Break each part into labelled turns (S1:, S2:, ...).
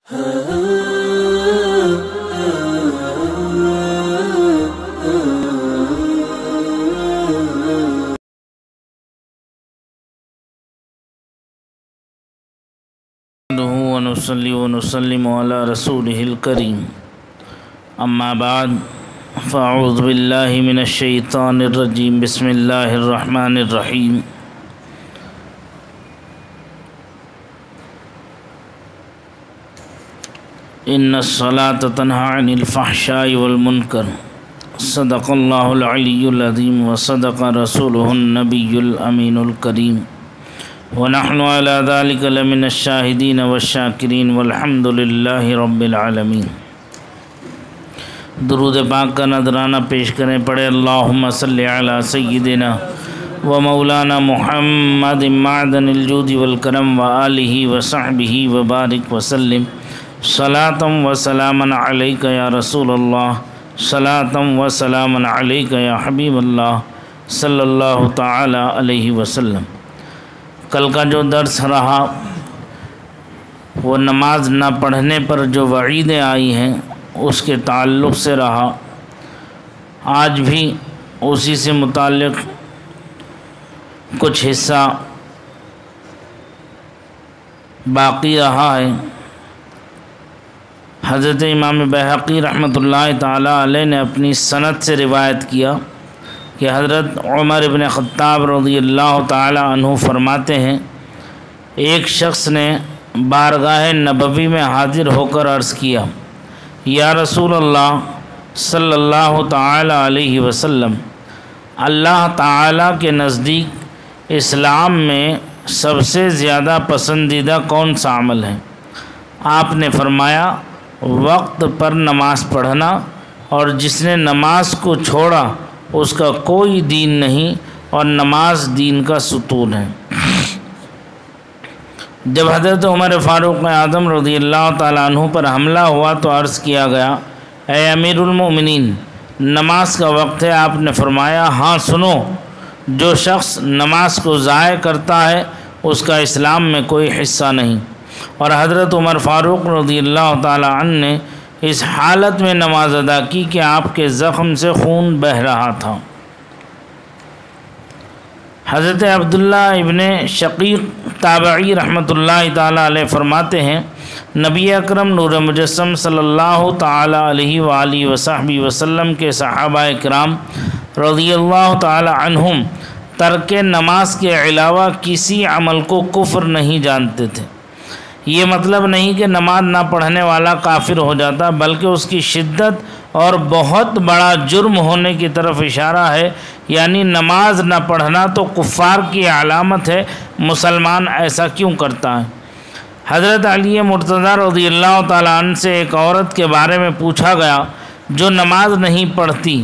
S1: ونصلي ونسلم على رسوله الكريم اما بعد فاعوذ بالله من الشيطان الرجيم بسم الله الرحمن الرحيم ان الصلاة تنهى عن الفحشاء والمنكر صدق الله العلي العظيم وصدق رسوله النبي الأمين الكريم ونحن على ذلك لمن الشاهدين والشاکرین والحمد للہ رب العالمین۔ درود پاک کا نذرانہ پیش کریں، پڑھے اللہم صلی علی سیدنا و مولانا محمد معدن الجود والکرم و آلہ و صحبہ وبارک وسلم صلاۃ و سلاما علیک یا رسول اللہ، صلاۃ و سلاما علیک یا حبیب اللہ صلی اللہ تعالی علیہ وسلم۔ کل کا جو درس رہا وہ نماز نہ پڑھنے پر جو وعیدیں آئی ہیں اس کے تعلق سے رہا۔ آج بھی اسی سے متعلق کچھ حصہ باقی رہا ہے۔ حضرت امام بہقی رحمۃ اللہ تعالی علیہ نے اپنی سند سے روایت کیا کہ حضرت عمر بن خطاب رضی اللہ تعالی عنہ فرماتے ہیں، ایک شخص نے بارگاہ نبوی میں حاضر ہو کر عرض کیا، یا رسول اللہ صلی اللہ تعالی علیہ وسلم، اللہ تعالی کے نزدیک اسلام میں سب سے زیادہ پسندیدہ کون سا عمل ہے؟ آپ نے فرمایا، وقت پر نماز پڑھنا، اور جس نے نماز کو چھوڑا اس کا کوئی دین نہیں، اور نماز دین کا ستون ہے۔ جب حضرت عمر فاروق اعظم رضی اللہ تعالیٰ عنہ پر حملہ ہوا تو عرض کیا گیا، اے امیر المؤمنین، نماز کا وقت ہے۔ آپ نے فرمایا، ہاں سنو، جو شخص نماز کو ضائع کرتا ہے اس کا اسلام میں کوئی حصہ نہیں۔ اور حضرت عمر فاروق رضی اللہ تعالیٰ عنہ نے اس حالت میں نماز ادا کی کہ آپ کے زخم سے خون بہہ رہا تھا۔ حضرت عبداللہ ابن شقیق تابعی رحمۃ اللہ تعالیٰ علیہ فرماتے ہیں، نبی اکرم نور مجسم صلی اللہ تعالیٰ علیہ وآلہ وصحبہ وسلم کے صحابہ کرام رضی اللہ تعالیٰ عنہم ترک نماز کے علاوہ کسی عمل کو کفر نہیں جانتے تھے۔ یہ مطلب نہیں کہ نماز نہ پڑھنے والا کافر ہو جاتا، بلکہ اس کی شدت اور بہت بڑا جرم ہونے کی طرف اشارہ ہے، یعنی نماز نہ پڑھنا تو کفار کی علامت ہے۔ مسلمان ایسا کیوں کرتا ہے؟ حضرت علی مرتضیٰ رضی اللہ تعالیٰ عنہ سے ایک عورت کے بارے میں پوچھا گیا جو نماز نہیں پڑھتی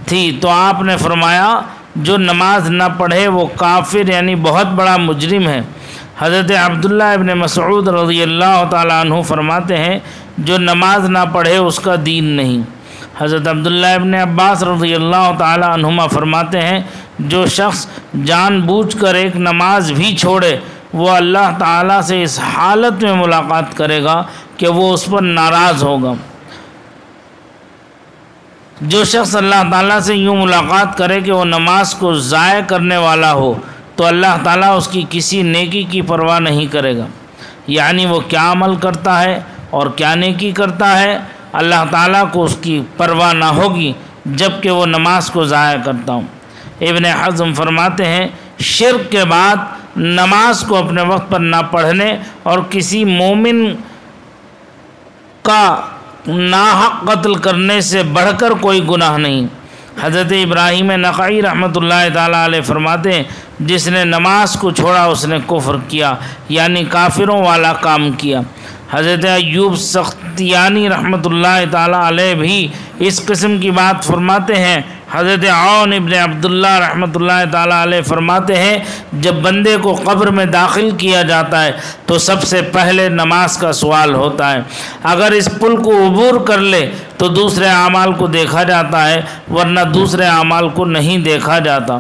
S1: تھی، تو آپ نے فرمایا، جو نماز نہ پڑھے وہ کافر یعنی بہت بڑا مجرم ہے۔ حضرت عبداللہ ابن مسعود رضی اللہ تعالیٰ عنہ فرماتے ہیں، جو نماز نہ پڑھے اس کا دین نہیں۔ حضرت عبداللہ ابن عباس رضی اللہ تعالیٰ عنہما فرماتے ہیں، جو شخص جان بوجھ کر ایک نماز بھی چھوڑے وہ اللہ تعالیٰ سے اس حالت میں ملاقات کرے گا کہ وہ اس پر ناراض ہوگا۔ جو شخص اللہ تعالیٰ سے یوں ملاقات کرے کہ وہ نماز کو ضائع کرنے والا ہو تو اللہ تعالیٰ اس کی کسی نیکی کی پرواہ نہیں کرے گا، یعنی وہ کیا عمل کرتا ہے اور کیا نیکی کرتا ہے، اللہ تعالیٰ کو اس کی پرواہ نہ ہوگی جب کہ وہ نماز کو ضائع کرتا ہوں۔ ابن حزم فرماتے ہیں، شرک کے بعد نماز کو اپنے وقت پر نہ پڑھنے اور کسی مومن کا ناحق قتل کرنے سے بڑھ کر کوئی گناہ نہیں۔ حضرت ابراہیم نخعی رحمۃ اللہ تعالیٰ علیہ فرماتے ہیں، جس نے نماز کو چھوڑا اس نے کفر کیا، یعنی کافروں والا کام کیا۔ حضرت ایوب سختیانی رحمۃ اللہ تعالیٰ علیہ بھی اس قسم کی بات فرماتے ہیں۔ حضرت عون ابن عبداللہ رحمۃ اللہ تعالیٰ علیہ فرماتے ہیں، جب بندے کو قبر میں داخل کیا جاتا ہے تو سب سے پہلے نماز کا سوال ہوتا ہے۔ اگر اس پل کو عبور کر لے تو دوسرے اعمال کو دیکھا جاتا ہے، ورنہ دوسرے اعمال کو نہیں دیکھا جاتا۔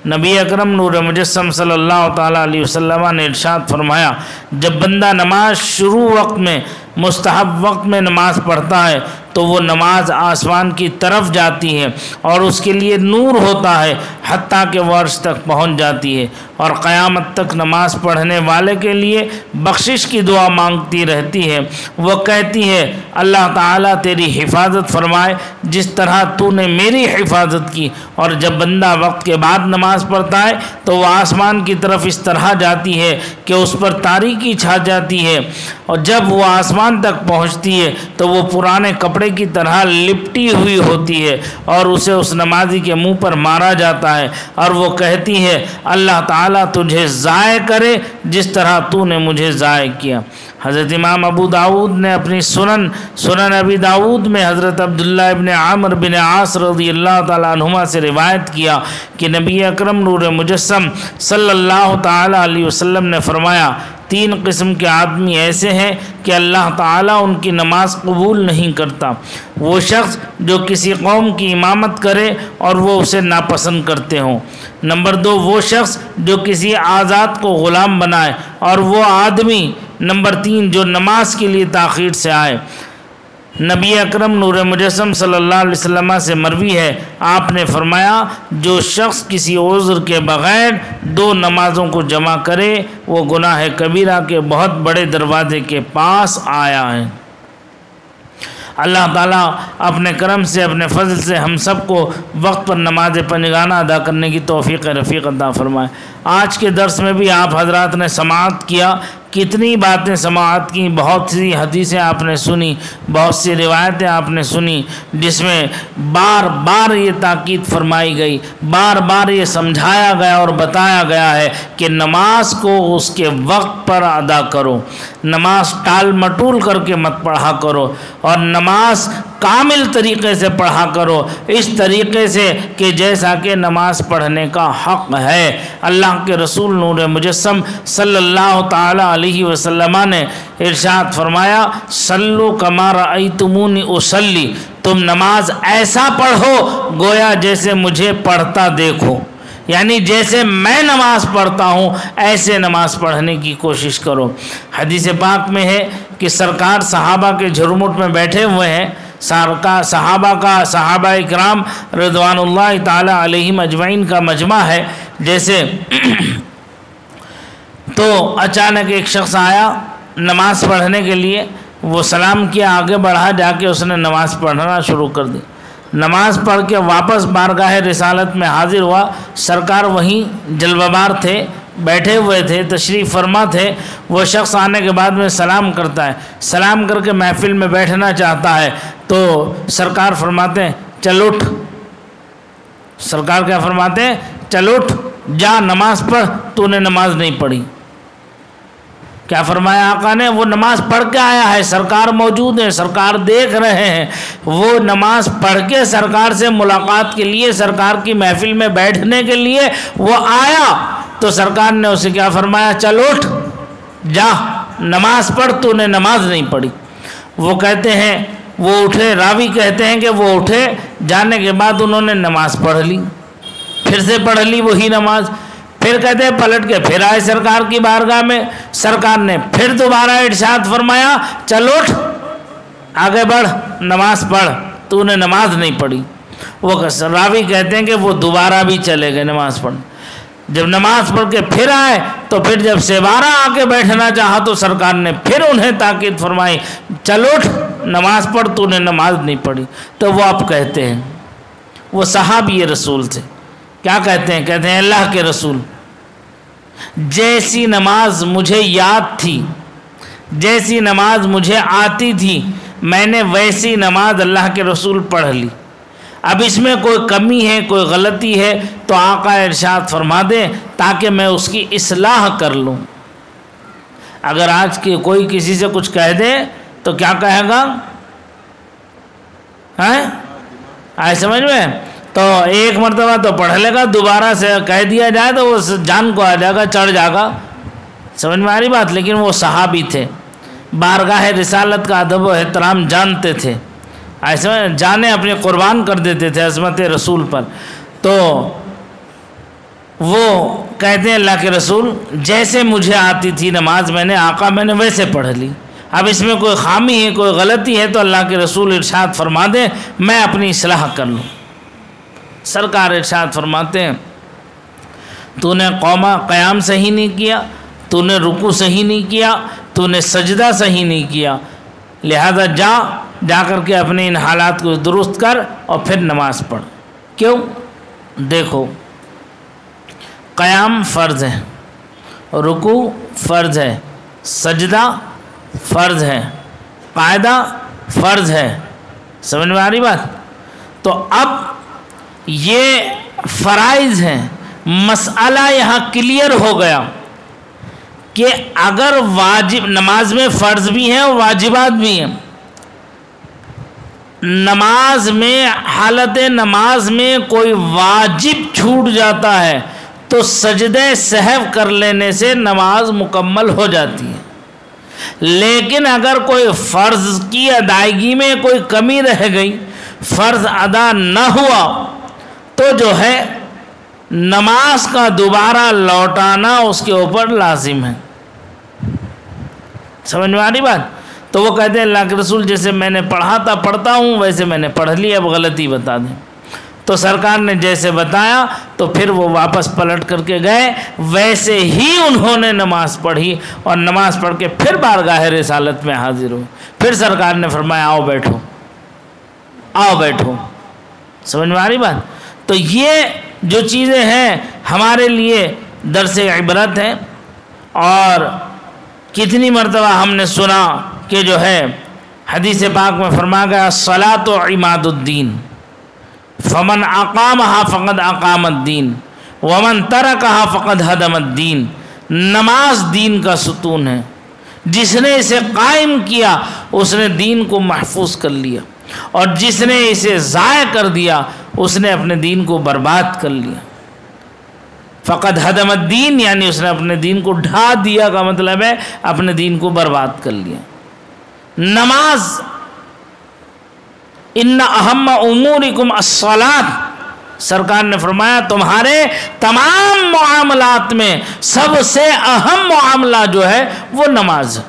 S1: نبی اکرم نور مجسم صلی اللہ تعالیٰ علیہ وسلم نے ارشاد فرمایا، جب بندہ نماز شروع وقت میں مستحب وقت میں نماز پڑھتا ہے تو وہ نماز آسمان کی طرف جاتی ہے اور اس کے لیے نور ہوتا ہے حتیٰ کہ وہ عرش تک پہنچ جاتی ہے، اور قیامت تک نماز پڑھنے والے کے لیے بخشش کی دعا مانگتی رہتی ہے۔ وہ کہتی ہے، اللہ تعالیٰ تیری حفاظت فرمائے جس طرح تو نے میری حفاظت کی۔ اور جب بندہ وقت کے بعد نماز پڑھتا ہے تو وہ آسمان کی طرف اس طرح جاتی ہے کہ اس پر تاریکی چھا جاتی ہے، اور جب وہ آسمان تک پہنچتی ہے تو وہ پرانے کپڑے کی طرح لپٹی ہوئی ہوتی ہے اور اسے اس نمازی کے منہ پر مارا جاتا ہے، اور وہ کہتی ہے، اللہ تعالیٰ تجھے ضائع کرے جس طرح تو نے مجھے ضائع کیا۔ حضرت امام ابو داود نے اپنی سنن ابی داود میں حضرت عبداللہ ابن عامر بن عاص رضی اللہ تعالیٰ عنہما سے روایت کیا کہ نبی اکرم نور مجسم صلی اللہ تعالیٰ علیہ وسلم نے فرمایا، 3 قسم کے آدمی ایسے ہیں کہ اللہ تعالیٰ ان کی نماز قبول نہیں کرتا۔ وہ شخص جو کسی قوم کی امامت کرے اور وہ اسے ناپسند کرتے ہوں۔ نمبر 2، وہ شخص جو کسی آزاد کو غلام بنائے اور وہ آدمی۔ نمبر 3، جو نماز کے لیے تاخیر سے آئے۔ نبی اکرم نور مجسم صلی اللہ علیہ وسلم سے مروی ہے، آپ نے فرمایا، جو شخص کسی عذر کے بغیر 2 نمازوں کو جمع کرے وہ گناہ کبیرہ کے بہت بڑے دروازے کے پاس آیا ہے۔ اللہ تعالیٰ اپنے کرم سے، اپنے فضل سے ہم سب کو وقت پر نماز پنجگانہ ادا کرنے کی توفیق رفیق عطا فرمائے۔ آج کے درس میں بھی آپ حضرات نے سماعت کیا، کتنی باتیں سماعت کی، بہت سی حدیثیں آپ نے سنی، بہت سی روایتیں آپ نے سنی، جس میں بار بار یہ تاکید فرمائی گئی، بار بار یہ سمجھایا گیا اور بتایا گیا ہے کہ نماز کو اس کے وقت پر ادا کرو، نماز ٹال مٹول کر کے مت پڑھا کرو، اور نماز کامل طریقے سے پڑھا کرو، اس طریقے سے کہ جیسا کہ نماز پڑھنے کا حق ہے۔ اللہ کے رسول نور مجسم صلی اللہ تعالی علیہ وسلم نے ارشاد فرمایا، صلو کما رأیتمونی اصلی، تم نماز ایسا پڑھو گویا جیسے مجھے پڑھتا دیکھو، یعنی جیسے میں نماز پڑھتا ہوں ایسے نماز پڑھنے کی کوشش کرو۔ حدیث پاک میں ہے کہ سرکار صحابہ کے جھرمٹ میں بیٹھے ہوئے ہیں، صحابہ اکرام رضوان اللہ تعالی علیہم اجمعین کا مجمع ہے جیسے، تو اچانک ایک شخص آیا نماز پڑھنے کے لیے، وہ سلام کیا، آگے بڑھا، جا کے اس نے نماز پڑھنا شروع کر دی۔ نماز پڑھ کے واپس بارگاہ رسالت میں حاضر ہوا، سرکار وہیں جلوہ بار تھے، بیٹھے ہوئے تھے، تشریف فرما تھے۔ وہ شخص آنے کے بعد میں سلام کرتا ہے، سلام کر کے محفل میں بیٹھنا چاہتا ہے تو سرکار فرماتے ہیں چل اٹھ۔ سرکار کیا فرماتے ہیں؟ چل اٹھ، جا نماز پڑھ، تو نے نماز نہیں پڑھی۔ کیا فرمایا آقا نے؟ وہ نماز پڑھ کے آیا ہے، سرکار موجود ہیں، سرکار دیکھ رہے ہیں، وہ نماز پڑھ کے سرکار سے ملاقات کے لیے، سرکار کی محفل میں بیٹھنے کے لیے وہ آیا، تو سرکار نے اسے کیا فرمایا؟ چل اٹھ، جا نماز پڑھ، تو نے نماز نہیں پڑھی۔ وہ کہتے ہیں وہ اٹھے، راوی کہتے ہیں کہ وہ اٹھے، جانے کے بعد انہوں نے نماز پڑھ لی، پھر سے پڑھ لی وہی نماز، پھر کہتے ہیں پلٹ کے پھر آئے سرکار کی بارگاہ میں، سرکار نے پھر دوبارہ ارشاد فرمایا چل اٹھ، آگے بڑھ، نماز پڑھ، تو نے نماز نہیں پڑھی۔ وہ راوی کہتے ہیں کہ وہ دوبارہ بھی چلے گئے نماز پڑھ، جب نماز پڑھ کے پھر آئے تو پھر جب دوبارہ آ کے بیٹھنا چاہا تو سرکار نے پھر انہیں تاکید فرمائی چل اٹھ، نماز پڑھ، تو نے نماز نہیں پڑھی۔ تو وہ اب کہتے ہیں، وہ صحابی رسول تھے، کیا کہتے ہیں؟ کہتے ہیں اللہ کے رسول، جیسی نماز مجھے یاد تھی، جیسی نماز مجھے آتی تھی، میں نے ویسی نماز اللہ کے رسول پڑھ لی، اب اس میں کوئی کمی ہے، کوئی غلطی ہے تو آقا ارشاد فرما دیں تاکہ میں اس کی اصلاح کر لوں۔ اگر آج کی کوئی کسی سے کچھ کہہ دے تو کیا کہے گا؟ آئے سمجھ میں؟ تو ایک مرتبہ تو پڑھ لے گا، دوبارہ سے کہہ دیا جائے تو وہ جان کو آ جائے گا، چڑھ جائے گا، سمجھ میں آ رہی بات؟ لیکن وہ صحابی تھے، بارگاہ رسالت کا ادب و احترام جانتے تھے۔ ایسے جانیں اپنی قربان کر دیتے تھے عظمت رسول پر. تو وہ کہتے ہیں اللہ کے رسول جیسے مجھے آتی تھی نماز میں نے ویسے پڑھ لی. اب اس میں کوئی خامی ہے کوئی غلطی ہے تو اللہ کے رسول ارشاد فرما دیں میں اپنی اصلاح کر لوں. سرکار ارشاد فرماتے ہیں تو نے قیام صحیح نہیں کیا, تو نے رکوع صحیح نہیں کیا, تو نے سجدہ صحیح نہیں کیا, لہذا جا کر کے اپنے ان حالات کو درست کر اور پھر نماز پڑھ. کیوں؟ دیکھو قیام فرض ہے, رکوع فرض ہے, سجدہ فرض ہے, قاعدہ فرض ہے. سمجھ میں آ رہی بات؟ تو اب یہ فرائض ہیں. مسئلہ یہاں کلیئر ہو گیا کہ اگر واجب نماز میں فرض بھی ہیں اور واجبات بھی ہیں. نماز میں حالت نماز میں کوئی واجب چھوٹ جاتا ہے تو سجدہ سہو کر لینے سے نماز مکمل ہو جاتی ہے. لیکن اگر کوئی فرض کی ادائیگی میں کوئی کمی رہ گئی, فرض ادا نہ ہوا, تو جو ہے نماز کا دوبارہ لوٹانا اس کے اوپر لازم ہے. سمجھ میں آ رہی بات؟ تو وہ کہتے ہیں اللہ کے رسول جیسے میں نے پڑھتا ہوں ویسے میں نے پڑھ لی, اب غلطی بتا دیں. تو سرکار نے جیسے بتایا تو پھر وہ واپس پلٹ کر کے گئے, ویسے ہی انہوں نے نماز پڑھی اور نماز پڑھ کے پھر بارگاہ رسالت میں حاضر ہوئے. پھر سرکار نے فرمایا آؤ بیٹھو. سمجھ میں آ رہی بات؟ تو یہ جو چیزیں ہیں ہمارے لیے درس عبرت ہیں. اور کتنی مرتبہ ہم نے سنا کہ جو ہے حدیث پاک میں فرمایا گیا الصلاۃ عماد الدین فمن اقامها فقد اقام الدین ومن ترکها فقد ہدم الدین. نماز دین کا ستون ہے, جس نے اسے قائم کیا اس نے دین کو محفوظ کر لیا, اور جس نے اسے ضائع کر دیا اس نے اپنے دین کو برباد کر لیا. فقد ہدم الدین یعنی اس نے اپنے دین کو ڈھا دیا کا مطلب ہے اپنے دین کو برباد کر لیا. نماز ان اہم امورکم الصلاۃ, سرکار نے فرمایا تمہارے تمام معاملات میں سب سے اہم معاملہ جو ہے وہ نماز ہے.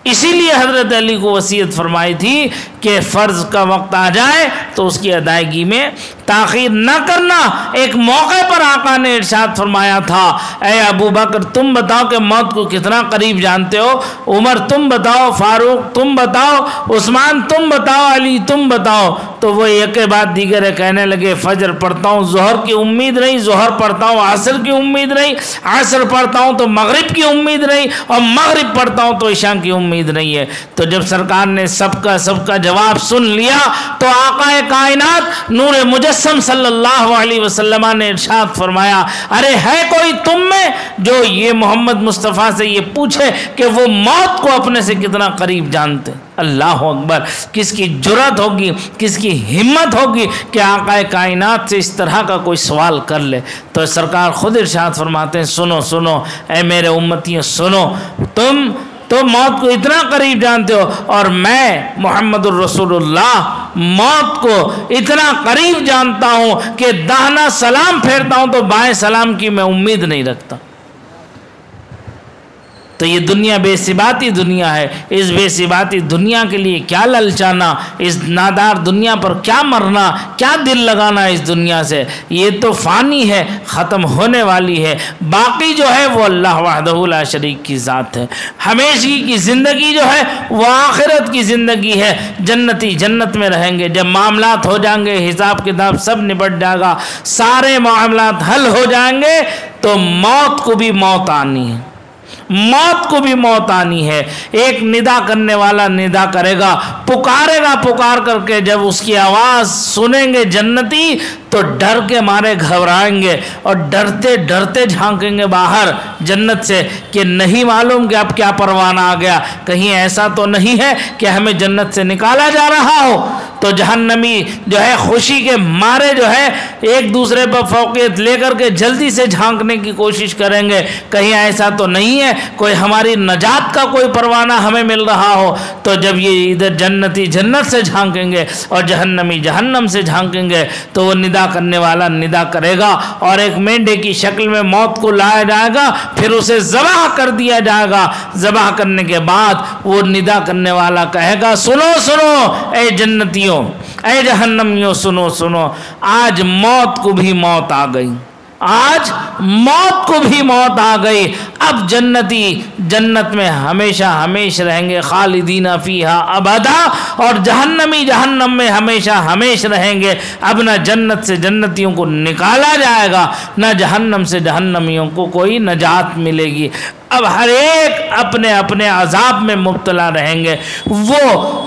S1: اسی لیے حضرت علی کو وصیت فرمائی تھی کہ فرض کا وقت آ جائے تو اس کی ادائیگی میں تاخیر نہ کرنا. ایک موقع پر آقا نے ارشاد فرمایا تھا اے ابو بکر تم بتاؤ کہ موت کو کتنا قریب جانتے ہو, عمر تم بتاؤ, فاروق تم بتاؤ, عثمان تم بتاؤ, علی تم بتاؤ. تو وہ ایک کے بعد دیگر کہنے لگے فجر پڑھتا ہوں ظہر کی امید نہیں, ظہر پڑھتا ہوں عصر کی امید نہیں, عصر پڑھتا ہوں تو مغرب کی امید نہیں, اور مغرب پڑھتا ہوں تو عشاء کی امید نہیں ہے. تو جب سرکار نے سب کا جواب سن لیا تو آقا کائنات نور مجسم صلی اللہ علیہ وسلم نے ارشاد فرمایا ارے ہے کوئی تم میں جو یہ محمد مصطفیٰ سے یہ پوچھے کہ وہ موت کو اپنے سے کتنا قریب جانتے. اللہ اکبر, کس کی جرأت ہوگی, کس کی ہمت ہوگی کہ آقا کائنات سے اس طرح کا کوئی سوال کر لے. تو سرکار خود ارشاد فرماتے ہیں سنو اے میرے امتیوں سنو, تم تو موت کو اتنا قریب جانتے ہو اور میں محمد الرسول اللہ موت کو اتنا قریب جانتا ہوں کہ داہنا سلام پھیرتا ہوں تو بائیں سلام کی میں امید نہیں رکھتا. تو یہ دنیا بے ثباتی دنیا ہے. اس بے ثباتی دنیا کے لیے کیا للچانا, اس نادار دنیا پر کیا مرنا, کیا دل لگانا اس دنیا سے. یہ تو فانی ہے, ختم ہونے والی ہے. باقی جو ہے وہ اللہ وحدہ لا شریک کی ذات ہے. ہمیشگی کی زندگی جو ہے وہ آخرت کی زندگی ہے. جنتی جنت میں رہیں گے. جب معاملات ہو جائیں گے, حساب کتاب سب نبٹ جائے گا, سارے معاملات حل ہو جائیں گے, تو موت کو بھی موت آنی ہے. موت کو بھی موت آنی ہے. ایک ندا کرنے والا ندا کرے گا, پکارے گا, پکار کر کے جب اس کی آواز سنیں گے جنتی تو ڈر کے مارے گھبرائیں گے اور ڈرتے ڈرتے جھانکیں گے باہر جنت سے کہ نہیں معلوم کہ اب کیا پروانہ آ گیا، کہیں ایسا تو نہیں ہے کہ ہمیں جنت سے نکالا جا رہا ہو۔ تو جہنمی جو ہے خوشی کے مارے جو ہے ایک دوسرے پر فوقیت لے کر کے جلدی سے جھانکنے کی کوشش کریں گے، کہیں ایسا تو نہیں ہے کوئی ہماری نجات کا کوئی پروانہ ہمیں مل رہا ہو۔ تو جب یہ ادھر جنتی جنت سے جھانکیں گے اور جہنمی جہنم سے جھانکیں گے تو وہ ندا کرنے والا ندا کرے گا اور ایک مینڈے کی شکل میں موت کو لایا جائے گا، پھر اسے ذبح کر دیا جائے گا۔ ذبح کرنے کے بعد وہ ندا کرنے والا کہے گا سنو سنو اے جنتیوں، اے جہنمیوں، سنو سنو، آج موت کو بھی موت آ گئی، آج موت کو بھی موت آ گئی۔ اب جنتی جنت میں ہمیشہ ہمیش رہیں گے، خالدین فیہا ابدا، اور جہنمی جہنم میں ہمیشہ ہمیش رہیں گے۔ اب نہ جنت سے جنتیوں کو نکالا جائے گا، نہ جہنم سے جہنمیوں کو کوئی نجات ملے گی۔ اب ہر ایک اپنے اپنے عذاب میں مبتلا رہیں گے، وہ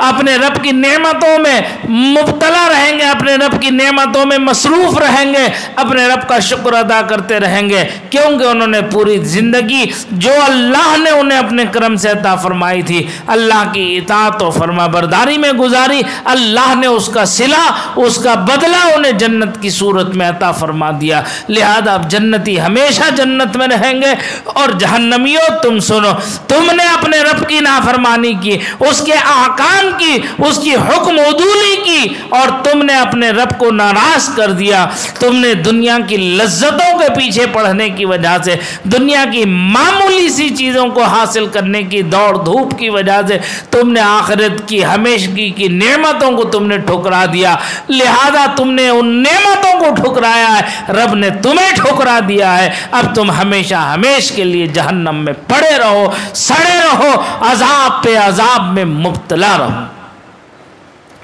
S1: اپنے رب کی نعمتوں میں مبتلا رہیں گے، اپنے رب کی نعمتوں میں مصروف رہیں گے، اپنے رب کا شکر ادا کرتے رہیں گے، کیونکہ انہوں نے پوری زندگی جو اللہ نے انہیں اپنے کرم سے عطا فرمائی تھی اللہ کی اطاعت و فرما برداری میں گزاری۔ اللہ نے اس کا صلہ، اس کا بدلہ انہیں جنت کی صورت میں عطا فرما دیا۔ لہذا اب جنتی ہمیشہ جنت میں رہیں گے، اور جہنمی تم سنو، تم نے اپنے رب کی نافرمانی کی، اس کے احکام کی، اس کی حکم عدولی کی، اور تم نے اپنے رب کو ناراض کر دیا۔ تم نے دنیا کی لذتوں کے پیچھے پڑھنے کی وجہ سے، دنیا کی معمولی سی چیزوں کو حاصل کرنے کی دوڑ دھوپ کی وجہ سے تم نے آخرت کی ہمیشگی کی نعمتوں کو تم نے ٹھکرا دیا۔ لہذا تم نے ان نعمتوں کو ٹھکرایا ہے، رب نے تمہیں ٹھکرا دیا ہے۔ اب تم ہمیشہ ہمیش کے لیے جہنم میں پڑے رہو، سڑے رہو، عذاب پہ عذاب میں مبتلا رہو۔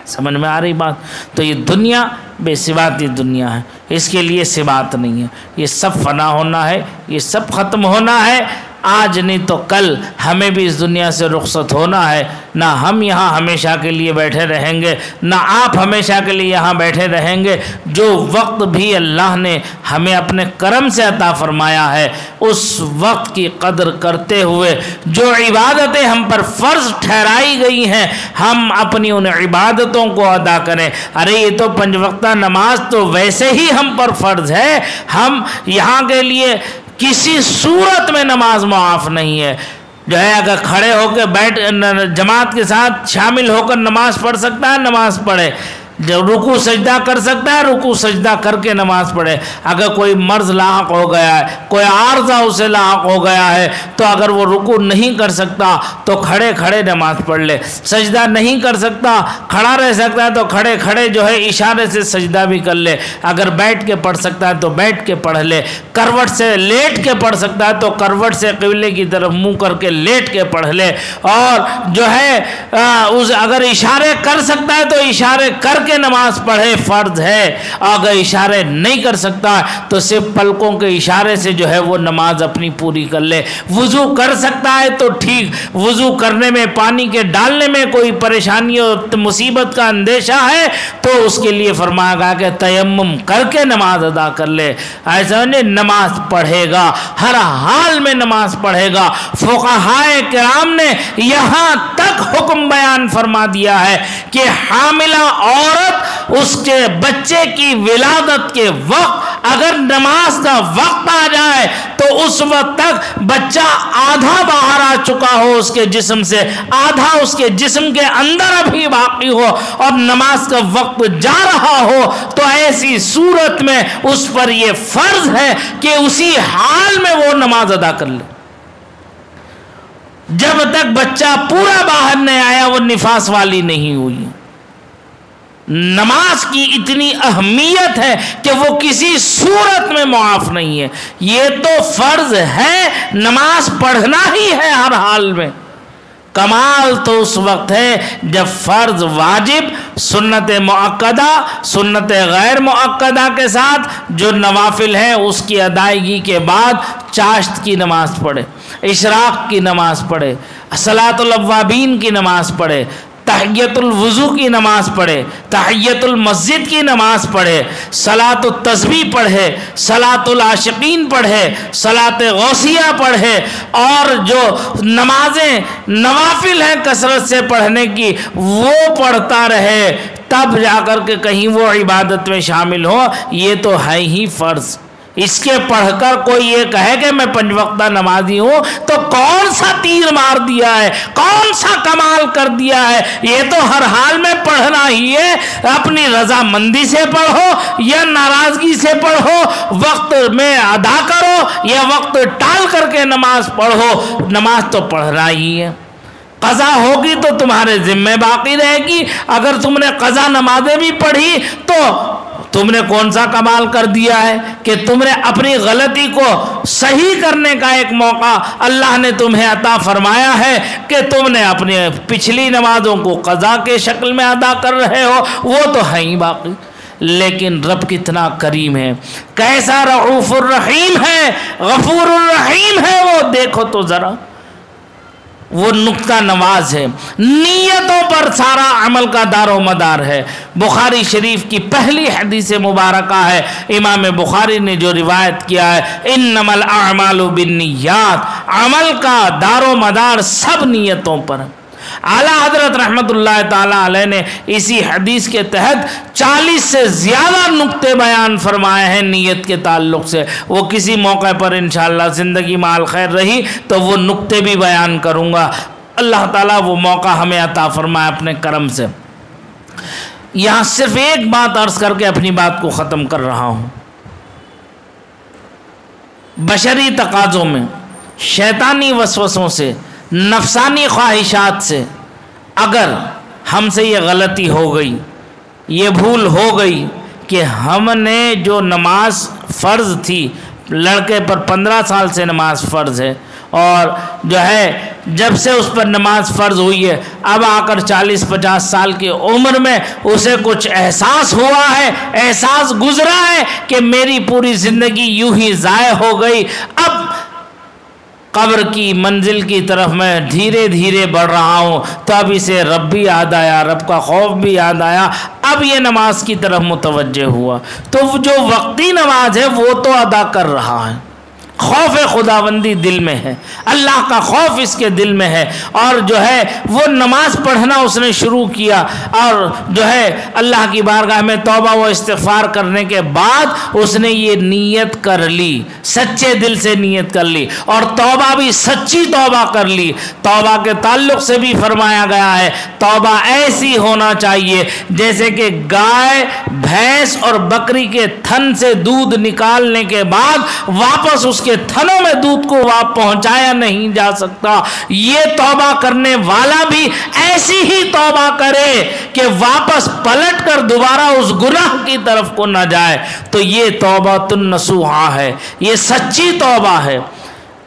S1: سمجھ میں آ رہی بات؟ تو یہ دنیا بے ثباتی دنیا ہے، اس کے لیے ثبات نہیں ہے، یہ سب فنا ہونا ہے، یہ سب ختم ہونا ہے۔ آج نہیں تو کل ہمیں بھی اس دنیا سے رخصت ہونا ہے، نہ ہم یہاں ہمیشہ کے لیے بیٹھے رہیں گے، نہ آپ ہمیشہ کے لیے یہاں بیٹھے رہیں گے۔ جو وقت بھی اللہ نے ہمیں اپنے کرم سے عطا فرمایا ہے، اس وقت کی قدر کرتے ہوئے جو عبادتیں ہم پر فرض ٹھہرائی گئی ہیں، ہم اپنی ان عبادتوں کو ادا کریں۔ ارے یہ تو 5 وقتہ نماز تو ویسے ہی ہم پر فرض ہے، ہم یہاں کے لیے کسی صورت میں نماز معاف نہیں ہے۔ جو ہے اگر کھڑے ہو کے بیٹھ جماعت کے ساتھ شامل ہو کر نماز پڑھ سکتا ہے نماز پڑھے، جب رکوع سجدہ کر سکتا ہے رکوع سجدہ کر کے نماز پڑھے۔ اگر کوئی مرض لاحق ہو گیا ہے، کوئی عارضہ اسے لاحق ہو گیا ہے، تو اگر وہ رکوع نہیں کر سکتا تو کھڑے کھڑے نماز پڑھ لے۔ سجدہ نہیں کر سکتا، کھڑا رہ سکتا ہے تو کھڑے کھڑے جو ہے اشارے سے سجدہ بھی کر لے۔ اگر بیٹھ کے پڑھ سکتا ہے تو بیٹھ کے پڑھ لے۔ کروٹ سے لیٹ کے پڑھ سکتا ہے تو کروٹ سے قبلے کی طرف منہ کر کے لیٹ کے پڑھ لے۔ اور جو ہے اگر اشارے کر سکتا ہے تو اشارے کر کے نماز پڑھے، فرض ہے۔ اگر اشارے نہیں کر سکتا تو صرف پلکوں کے اشارے سے جو ہے وہ نماز اپنی پوری کر لے۔ وضو کر سکتا ہے تو ٹھیک، وضو کرنے میں پانی کے ڈالنے میں کوئی پریشانی اور مصیبت کا اندیشہ ہے تو اس کے لیے فرمایا گیا کہ تیمم کر کے نماز ادا کر لے۔ ایسا نہیں، نماز پڑھے گا، ہر حال میں نماز پڑھے گا۔ فقہائے کرام نے یہاں تک حکم بیان فرما دیا ہے کہ حاملہ عورت اس کے بچے کی ولادت کے وقت اگر نماز کا وقت آ جائے تو اس وقت تک بچہ آدھا باہر آ چکا ہو اس کے جسم سے، آدھا اس کے جسم کے اندر ابھی باقی ہو اور نماز کا وقت جا رہا ہو، تو ایسی صورت میں اس پر یہ فرض ہے کہ اسی حال میں وہ نماز ادا کر لے۔ جب تک بچہ پورا باہر نہیں آیا وہ نفاس والی نہیں ہوئی۔ نماز کی اتنی اہمیت ہے کہ وہ کسی صورت میں معاف نہیں ہے۔ یہ تو فرض ہے، نماز پڑھنا ہی ہے ہر حال میں۔ کمال تو اس وقت ہے جب فرض، واجب، سنت مؤکدہ، سنت غیر مؤکدہ کے ساتھ جو نوافل ہیں اس کی ادائیگی کے بعد چاشت کی نماز پڑھے، اشراق کی نماز پڑھے، صلاۃ الاوابین کی نماز پڑھے، تحیۃ الوضو کی نماز پڑھے، تحیۃ المسجد کی نماز پڑھے، صلاۃ التسبیح پڑھے، صلاۃ العاشقین پڑھے، صلاۃ غوثیہ پڑھے، اور جو نمازیں نوافل ہیں کثرت سے پڑھنے کی وہ پڑھتا رہے، تب جا کر کے کہیں وہ عبادت میں شامل ہو۔ یہ تو ہے ہی فرض۔ اس کے پڑھ کر کوئی یہ کہے کہ میں 5 وقتہ نمازی ہوں تو کون سا تیر مار دیا ہے، کون سا کمال کر دیا ہے؟ یہ تو ہر حال میں پڑھنا ہی ہے۔ اپنی رضامندی سے پڑھو یا ناراضگی سے پڑھو، وقت میں ادا کرو یا وقت ٹال کر کے نماز پڑھو، نماز تو پڑھنا ہی ہے۔ قضا ہوگی تو تمہارے ذمہ باقی رہے گی۔ اگر تم نے قضا نمازیں بھی پڑھی تو تم نے کون سا کمال کر دیا ہے کہ تم نے اپنی غلطی کو صحیح کرنے کا ایک موقع اللہ نے تمہیں عطا فرمایا ہے کہ تم نے اپنی پچھلی نمازوں کو قضا کے شکل میں ادا کر رہے ہو، وہ تو ہے ہی باقی۔ لیکن رب کتنا کریم ہے، کیسا رؤوف الرحیم ہے، غفور الرحیم ہے، وہ دیکھو تو ذرا، وہ نقطہ نواز ہے۔ نیتوں پر سارا عمل کا دار و مدار ہے۔ بخاری شریف کی پہلی حدیث مبارکہ ہے، امام بخاری نے جو روایت کیا ہے، انما الاعمال بالنیات، عمل کا دار و مدار سب نیتوں پر۔ اعلیٰ حضرت رحمت اللہ تعالیٰ علیہ نے اسی حدیث کے تحت 40 سے زیادہ نقطے بیان فرمائے ہیں نیت کے تعلق سے۔ وہ کسی موقع پر انشاءاللہ زندگی مال خیر رہی تو وہ نقطے بھی بیان کروں گا۔ اللہ تعالیٰ وہ موقع ہمیں عطا فرمائے اپنے کرم سے۔ یہاں صرف ایک بات عرض کر کے اپنی بات کو ختم کر رہا ہوں۔ بشری تقاضوں میں، شیطانی وسوسوں سے، نفسانی خواہشات سے اگر ہم سے یہ غلطی ہو گئی، یہ بھول ہو گئی کہ ہم نے جو نماز فرض تھی، لڑکے پر 15 سال سے نماز فرض ہے اور جو ہے جب سے اس پر نماز فرض ہوئی ہے، اب آ کر 40-50 سال کی عمر میں اسے کچھ احساس ہوا ہے، احساس گزرا ہے کہ میری پوری زندگی یوں ہی ضائع ہو گئی، اب قبر کی منزل کی طرف میں دھیرے دھیرے بڑھ رہا ہوں، تو اب اسے رب بھی یاد آیا، رب کا خوف بھی یاد آیا، اب یہ نماز کی طرف متوجہ ہوا، تو جو وقتی نماز ہے وہ تو ادا کر رہا ہے، خوف خداوندی دل میں ہے، اللہ کا خوف اس کے دل میں ہے، اور جو ہے وہ نماز پڑھنا اس نے شروع کیا، اور جو ہے اللہ کی بارگاہ میں توبہ و استغفار کرنے کے بعد اس نے یہ نیت کر لی، سچے دل سے نیت کر لی، اور توبہ بھی سچی توبہ کر لی۔ توبہ کے تعلق سے بھی فرمایا گیا ہے توبہ ایسی ہونا چاہیے جیسے کہ گائے، بھینس اور بکری کے تھن سے دودھ نکالنے کے بعد واپس اس کے تھنوں میں دودھ کو پہنچایا نہیں جا سکتا، یہ توبہ کرنے والا بھی ایسی ہی توبہ کرے کہ واپس پلٹ کر دوبارہ اس گناہ کی طرف کو نہ جائے، تو یہ توبہ النصوحہ ہے، یہ سچی توبہ ہے،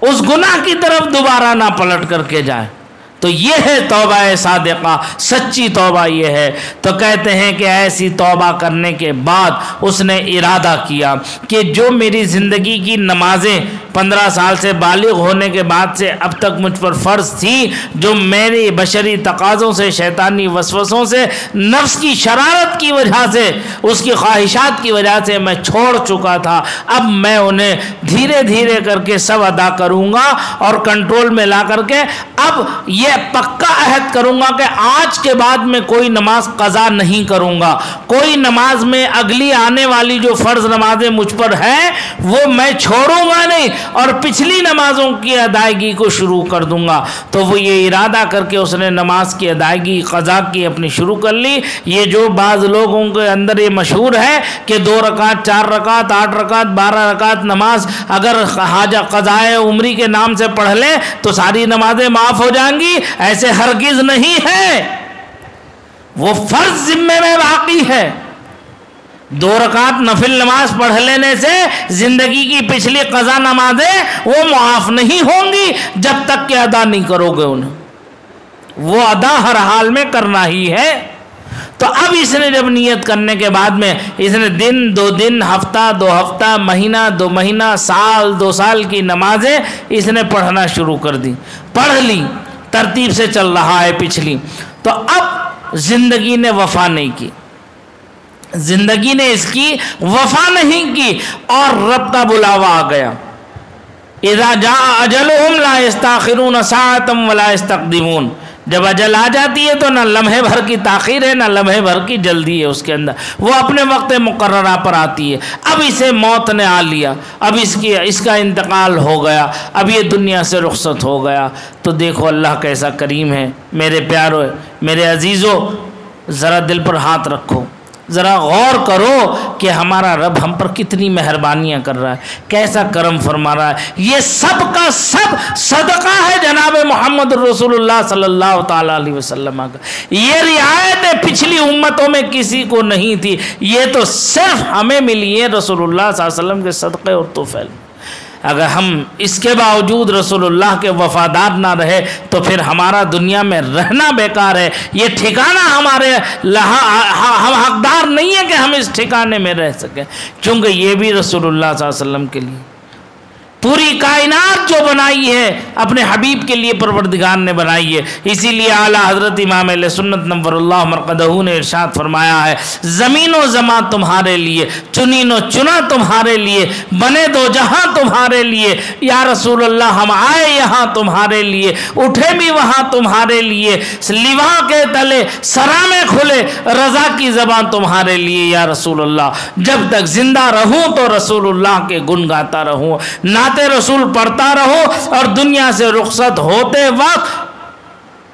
S1: اس گناہ کی طرف دوبارہ نہ پلٹ کر کے جائے، تو یہ ہے توبہ صادقہ، سچی توبہ یہ ہے۔ تو کہتے ہیں کہ ایسی توبہ کرنے کے بعد اس نے ارادہ کیا کہ جو میری زندگی کی نمازیں 15 سال سے بالغ ہونے کے بعد سے اب تک مجھ پر فرض تھی، جو میری بشری تقاضوں سے، شیطانی وسوسوں سے، نفس کی شرارت کی وجہ سے، اس کی خواہشات کی وجہ سے میں چھوڑ چکا تھا، اب میں انہیں دھیرے دھیرے کر کے سب ادا کروں گا اور کنٹرول میں لا کر کے اب یہ پکا عہد کروں گا کہ آج کے بعد میں کوئی نماز قضا نہیں کروں گا، کوئی نماز میں اگلی آنے والی جو فرض نمازیں مجھ پر ہیں وہ میں چھوڑوں گا نہیں، اور پچھلی نمازوں کی ادائیگی کو شروع کر دوں گا۔ تو وہ یہ ارادہ کر کے اس نے نماز کی ادائیگی قضا کی اپنی شروع کر لی۔ یہ جو بعض لوگوں کے اندر یہ مشہور ہے کہ 2 رکعت، 4 رکعت، 8 رکعت، 12 رکعت نماز اگر حاجہ قضائے عمری کے نام سے پڑھ لیں تو ساری نمازیں معاف ہو جائیں گی، ایسے ہرگز نہیں ہے، وہ فرض ذمے میں باقی ہے۔ 2 رکعت نفل نماز پڑھ لینے سے زندگی کی پچھلی قضا نمازیں وہ معاف نہیں ہوں گی جب تک کہ ادا نہیں کرو گے انہیں، وہ ادا ہر حال میں کرنا ہی ہے۔ تو اب اس نے جب نیت کرنے کے بعد میں اس نے دن 2 دن، ہفتہ 2 ہفتہ، مہینہ 2 مہینہ، سال 2 سال کی نمازیں اس نے پڑھنا شروع کر دی، پڑھ لی، ترتیب سے چل رہا ہے پچھلی۔ تو اب زندگی نے وفا نہیں کی، زندگی نے اس کی وفا نہیں کی، اور رب کا بلاوا آ گیا، اذا جاء اجلهم لا يستاخرون ساعة ولا يستقدمون، جب اجل آ جاتی ہے تو نہ لمحے بھر کی تاخیر ہے، نہ لمحے بھر کی جلدی ہے اس کے اندر، وہ اپنے وقت مقررہ پر آتی ہے۔ اب اسے موت نے آ لیا، اب اس کا انتقال ہو گیا، اب یہ دنیا سے رخصت ہو گیا، تو دیکھو اللہ کیسا کریم ہے۔ میرے پیارو، میرے عزیزو، ذرا دل پر ہاتھ رکھو، ذرا غور کرو کہ ہمارا رب ہم پر کتنی مہربانیاں کر رہا ہے، کیسا کرم فرما رہا ہے۔ یہ سب کا سب صدقہ ہے جناب محمد رسول اللہ صلی اللہ تعالیٰ علیہ وسلم کا۔ یہ رعایتیں پچھلی امتوں میں کسی کو نہیں تھی، یہ تو صرف ہمیں ملی ہے رسول اللہ صلی اللہ علیہ وسلم کے صدقے اور توفیل۔ اگر ہم اس کے باوجود رسول اللہ کے وفادار نہ رہے تو پھر ہمارا دنیا میں رہنا بیکار ہے، یہ ٹھکانہ ہمارے ہم حقدار نہیں ہے کہ ہم اس ٹھکانے میں رہ سکیں، کیونکہ یہ بھی رسول اللہ صلی اللہ علیہ وسلم کے لیے پوری کائنات جو بنائی ہے اپنے حبیب کے لیے پروردگار نے بنائی ہے۔ اسی لیے اعلیٰ حضرت امام اہل سنت نور اللہ مرقدہ نے ارشاد فرمایا ہے، زمین و زمان تمہارے لیے، چنین و چنا تمہارے لیے، بنے دو جہاں تمہارے لیے، یا رسول اللہ ہم آئے یہاں تمہارے لیے، اٹھے بھی وہاں تمہارے لیے، لوا کے تلے سرامے کھلے، رضا کی زبان تمہارے لیے یا رسول اللہ۔ جب تک زندہ رہوں تو رسول اللہ کے گن گاتا رہوں، نعت رسول پڑھتا رہو، اور دنیا سے رخصت ہوتے وقت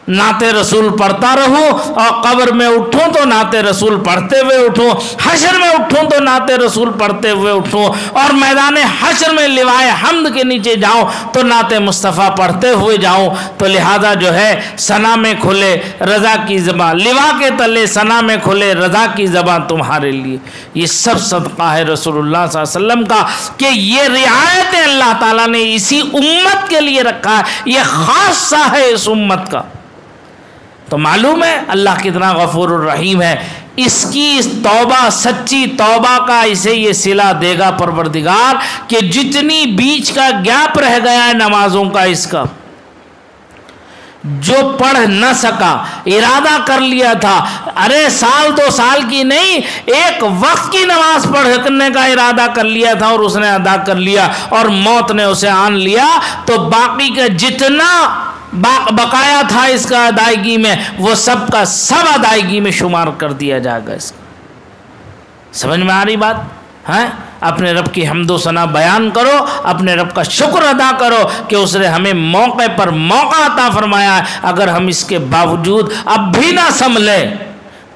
S1: نعت رسول پڑھتا رہوں، اور قبر میں اٹھوں تو نعت رسول پڑھتے ہوئے اٹھوں، حشر میں اٹھوں تو نعت رسول پڑھتے ہوئے اٹھوں، اور میدان حشر میں لوائے حمد کے نیچے جاؤں تو نعت مصطفیٰ پڑھتے ہوئے جاؤں۔ تو لہذا جو ہے ثنا میں کھلے رضا کی زبان، لوا کے تلے ثنا میں کھلے رضا کی زبان تمہارے لیے، یہ سب صدقہ ہے رسول اللہ صلی اللہ علیہ وسلم کا، کہ یہ رعایتیں اللہ تعالیٰ نے اسی امت کے لیے رکھا ہے، یہ خاصہ ہے اس امت کا۔ تو معلوم ہے اللہ کتنا غفور الرحیم ہے، اس کی اس توبہ، سچی توبہ کا اسے یہ صلہ دے گا پروردگار، کہ جتنی بیچ کا گیپ رہ گیا ہے نمازوں کا، اس کا جو پڑھ نہ سکا، ارادہ کر لیا تھا، ارے سال دو سال کی نہیں، ایک وقت کی نماز پڑھنے کا ارادہ کر لیا تھا اور اس نے ادا کر لیا، اور موت نے اسے آن لیا، تو باقی کا جتنا بقایا تھا اس کا ادائیگی میں، وہ سب کا سب ادائیگی میں شمار کر دیا جائے گا۔ اس کا سمجھ میں آ رہی بات ہے؟ اپنے رب کی حمد و ثنا بیان کرو، اپنے رب کا شکر ادا کرو کہ اس نے ہمیں موقع پر موقع عطا فرمایا ہے۔ اگر ہم اس کے باوجود اب بھی نہ سنبھلے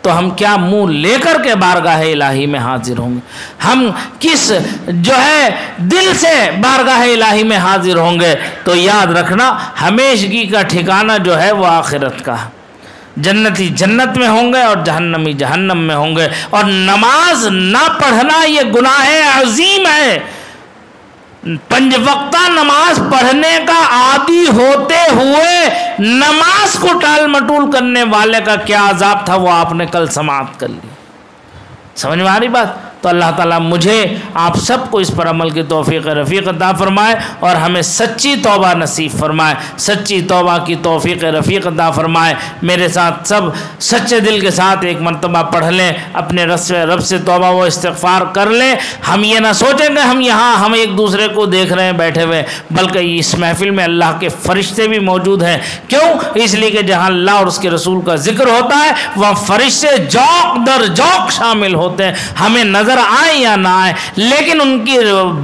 S1: تو ہم کیا منہ لے کر کے بارگاہ الہی میں حاضر ہوں گے، ہم کس جو ہے دل سے بارگاہ الہی میں حاضر ہوں گے؟ تو یاد رکھنا ہمیشگی کا ٹھکانہ جو ہے وہ آخرت کا ہے، جنتی جنت میں ہوں گے اور جہنمی جہنم میں ہوں گے۔ اور نماز نہ پڑھنا یہ گناہ عظیم ہے۔ 5 وقتہ نماز پڑھنے کا عادی ہوتے ہوئے نماز کو ٹال مٹول کرنے والے کا کیا عذاب تھا، وہ آپ نے کل سماعت کر لی۔ سمجھ میں آ رہی بات؟ تو اللہ تعالیٰ مجھے آپ سب کو اس پر عمل کی توفیق رفیق عطا فرمائے، اور ہمیں سچی توبہ نصیب فرمائے، سچی توبہ کی توفیق رفیق عطا فرمائے۔ میرے ساتھ سب سچے دل کے ساتھ ایک مرتبہ پڑھ لیں، اپنے رب سے توبہ و استغفار کر لیں۔ ہم یہ نہ سوچیں کہ ہم ایک دوسرے کو دیکھ رہے ہیں بیٹھے ہوئے، بلکہ اس محفل میں اللہ کے فرشتے بھی موجود ہیں۔ کیوں؟ اس لیے کہ جہاں اللہ اور اس کے رسول کا ذکر ہوتا ہے وہاں فرشتے جوق در جوق شامل ہوتے ہیں، ہمیں نظر آئے یا نہ آئے، لیکن ان کی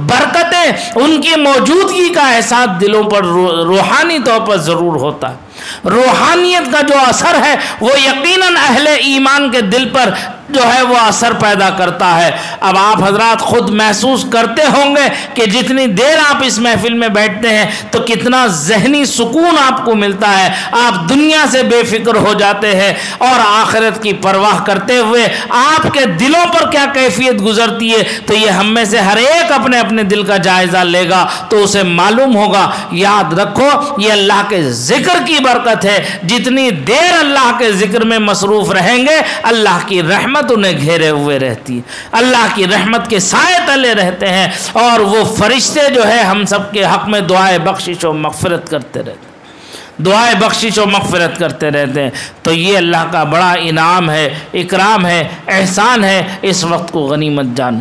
S1: برکتیں، ان کی موجودگی کا احساس دلوں پر روحانی طور پر ضرور ہوتا ہے۔ روحانیت کا جو اثر ہے وہ یقیناً اہل ایمان کے دل پر جو ہے وہ اثر پیدا کرتا ہے۔ اب آپ حضرات خود محسوس کرتے ہوں گے کہ جتنی دیر آپ اس محفل میں بیٹھتے ہیں تو کتنا ذہنی سکون آپ کو ملتا ہے، آپ دنیا سے بے فکر ہو جاتے ہیں، اور آخرت کی پرواہ کرتے ہوئے آپ کے دلوں پر کیا کیفیت گزرتی ہے، تو یہ ہم میں سے ہر ایک اپنے اپنے دل کا جائزہ لے گا تو اسے معلوم ہوگا۔ یاد رکھو یہ اللہ کے ذکر کی برکت ہے، جتنی دیر اللہ کے ذکر میں مصروف رہیں گے اللہ کی رحمت انہیں گھیرے ہوئے رہتی ہے، اللہ کی رحمت کے سائے تلے رہتے ہیں، اور وہ فرشتے جو ہے ہم سب کے حق میں دعائے بخشش و مغفرت کرتے رہتے ہیں۔ دعائے بخشش و مغفرت کرتے رہتے ہیں، تو یہ اللہ کا بڑا انعام ہے، اکرام ہے، احسان ہے۔ اس وقت کو غنیمت جانو،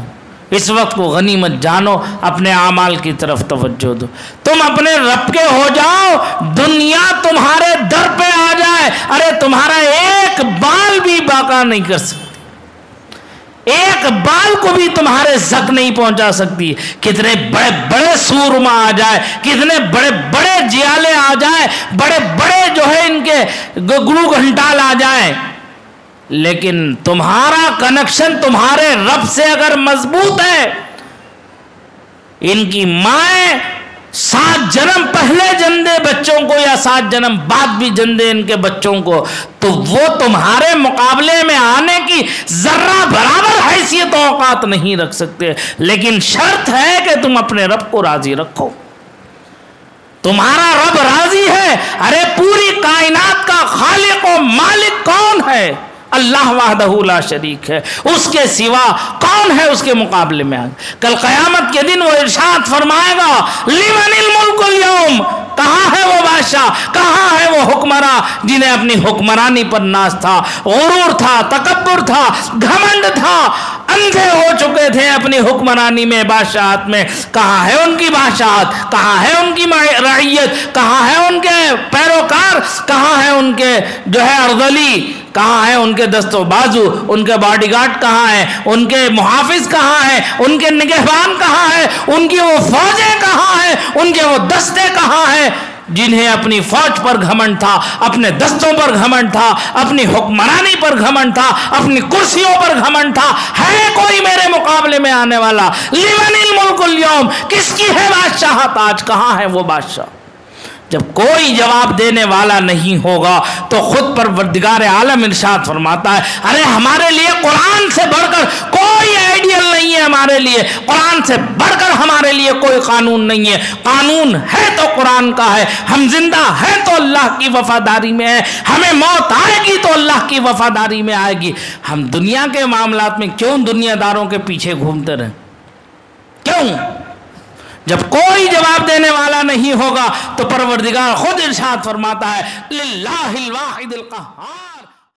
S1: اس وقت کو غنیمت جانو، اپنے اعمال کی طرف توجہ دو۔ تم اپنے رب کے ہو جاؤ، دنیا تمہارے در پہ آ جائے، ارے تمہارا ایک بال بھی باقا نہیں کر سکتی، ایک بال کو بھی تمہارے زک نہیں پہنچا سکتی۔ کتنے بڑے بڑے سورما آ جائے، کتنے بڑے بڑے جیالے آ جائیں، بڑے بڑے جو ہے ان کے گلو گھنٹال آ جائیں، لیکن تمہارا کنیکشن تمہارے رب سے اگر مضبوط ہے، ان کی مائیں 7 جنم پہلے جندے بچوں کو یا 7 جنم بعد بھی جندے ان کے بچوں کو، تو وہ تمہارے مقابلے میں آنے کی ذرہ برابر حیثیت و اوقات نہیں رکھ سکتے، لیکن شرط ہے کہ تم اپنے رب کو راضی رکھو۔ تمہارا رب راضی ہے، ارے پوری کائنات کا خالق و مالک کون ہے؟ اللہ وحدہ لا شریک ہے، اس کے سوا کون ہے اس کے مقابلے میں؟ کل قیامت کے دن وہ ارشاد فرمائے گا لمن الملک اليوم، کہاں ہے وہ بادشاہ، کہاں ہے وہ حکمراں جنہیں اپنی حکمرانی پر ناز تھا، غرور تھا، تکبر تھا، گھمنڈ تھا، اندھے ہو چکے تھے اپنی حکمرانی میں، بادشاہت میں؟ کہاں ہے ان کی بادشاہت، کہاں ہے ان کی رعیت، کہاں ہے ان کے پیروکار، کہاں ہے ان کے جو ہے ارذلی، کہاں ہے ان کے دست و بازو، ان کے باڈی گارڈ کہاں ہیں، ان کے محافظ کہاں ہیں، ان کے نگہبان کہاں ہیں، ان کی وہ فوجیں کہاں ہیں، ان کے وہ دستے کہاں ہیں جنہیں اپنی فوج پر گھمنڈ تھا، اپنے دستوں پر گھمنڈ تھا، اپنی حکمرانی پر گھمنڈ تھا، اپنی کرسیوں پر گھمنڈ تھا؟ ہے کوئی میرے مقابلے میں آنے والا؟ لمن الملک اليوم، کس کی ہے بادشاہت آج، کہاں ہے وہ بادشاہ؟ جب کوئی جواب دینے والا نہیں ہوگا تو خود پروردگار عالم ارشاد فرماتا ہے ارے ہمارے لیے قرآن سے بڑھ کر کوئی آئیڈیل نہیں ہے، ہمارے لیے قرآن سے بڑھ کر ہمارے لیے کوئی قانون نہیں ہے۔ قانون ہے تو قرآن کا ہے، ہم زندہ ہیں تو اللہ کی وفاداری میں ہے، ہمیں موت آئے گی تو اللہ کی وفاداری میں آئے گی۔ ہم دنیا کے معاملات میں کیوں دنیا داروں کے پیچھے گھومتے رہیں؟ کیوں؟ جب کوئی جواب دینے والا نہیں ہوگا تو پروردگار خود ارشاد فرماتا ہے للہ الواحد القہار۔